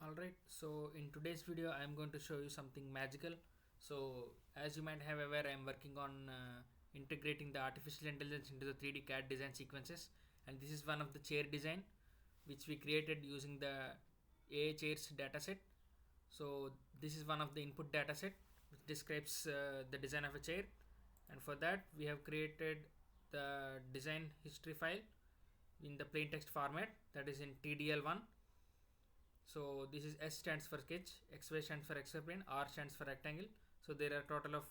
Alright, so in today's video I am going to show you something magical. So as you might have aware, I am working on integrating the artificial intelligence into the 3D CAD design sequences, and this is one of the chair design which we created using the AI chairs dataset. So this is one of the input dataset which describes the design of a chair, and for that we have created the design history file in the plain text format, that is in TDL1. So this is S stands for sketch, XY stands for XY plane, R stands for rectangle. So there are total of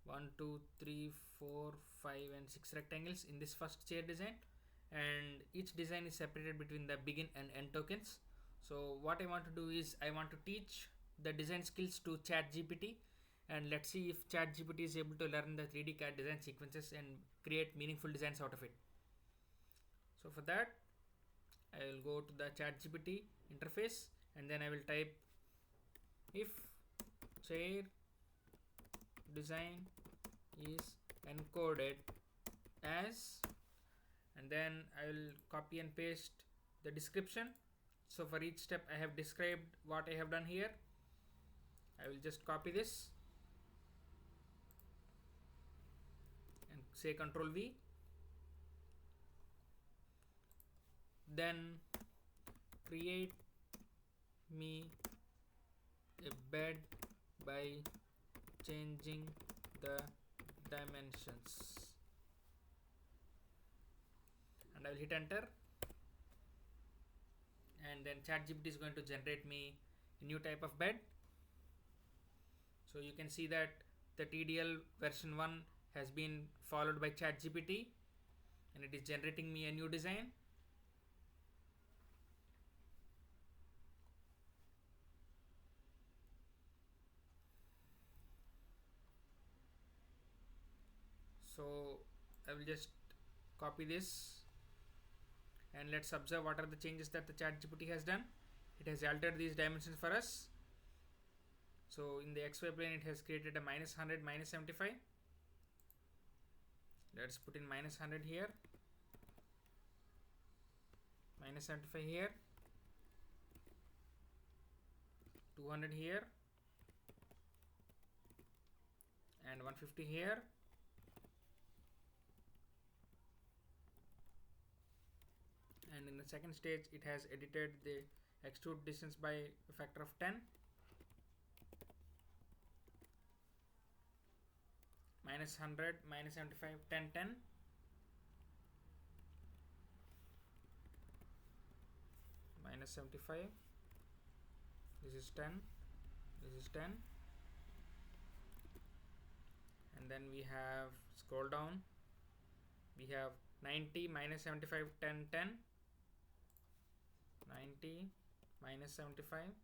1, 2, 3, 4, 5 and 6 rectangles in this first chair design, and each design is separated between the begin and end tokens. So what I want to do is I want to teach the design skills to ChatGPT, and let's see if ChatGPT is able to learn the 3D CAD design sequences and create meaningful designs out of it. So for that I will go to the ChatGPT interface, and then I will type if chair design is encoded as, and then I will copy and paste the description. So for each step I have described what I have done here. I will just copy this and say Ctrl V. Then create me a bed by changing the dimensions, and I will hit enter, and then ChatGPT is going to generate me a new type of bed. So you can see that the TDL version 1 has been followed by ChatGPT, and it is generating me a new design. So I will just copy this, and let's observe what are the changes that the ChatGPT has done. It has altered these dimensions for us. So in the XY plane it has created a -100, -75. Let's put in -100 here, -75 here, 200 here, and 150 here. And in the second stage it has edited the extrude distance by a factor of 10, -100, -75, 10, 10, -75, this is 10, this is 10, and then we have, scroll down, we have 90, -75, 10, 10, 90, -75,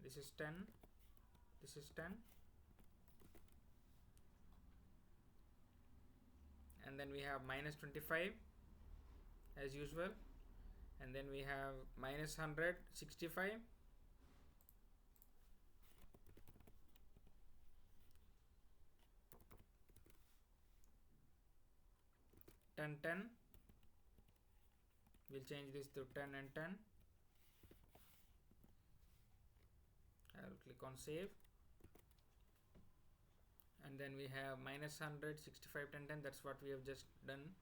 this is 10, this is 10, and then we have -25 as usual, and then we have -100, 65, ten, 10. We'll change this to 10 and 10. I will click on save, and then we have -100, 65, 10, 10. That's what we have just done.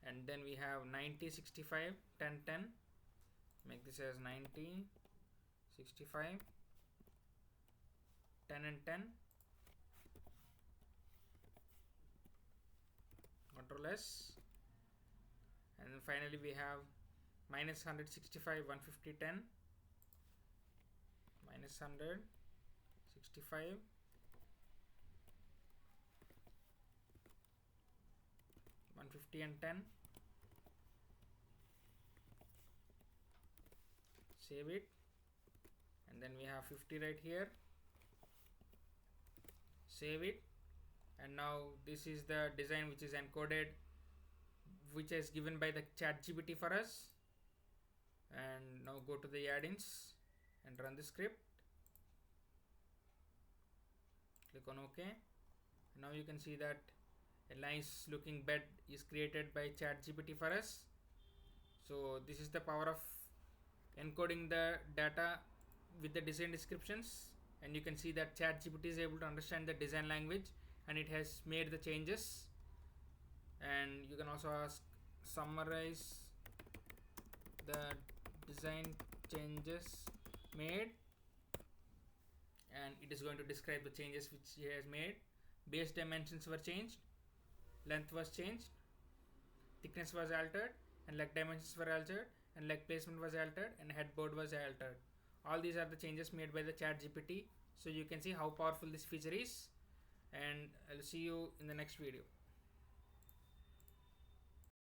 And then we have 90, 65, 10, 10. Make this as 90, 65, 10 and 10. Control S, and then finally we have -100, 65, 150, 10, -100, 65, 150 and 10. Save it, and then we have 50 right here. Save it, and now this is the design which is encoded, which is given by the ChatGPT for us. And now go to the add-ins and run the script. Click on OK. And now you can see that a nice looking bed is created by ChatGPT for us. So this is the power of encoding the data with the design descriptions, and you can see that ChatGPT is able to understand the design language and it has made the changes. And you can also ask summarize the design changes made, and it is going to describe the changes which he has made. Base dimensions were changed, length was changed, thickness was altered, and leg dimensions were altered, and leg placement was altered, and headboard was altered. All these are the changes made by the ChatGPT. So you can see how powerful this feature is, and I'll see you in the next video.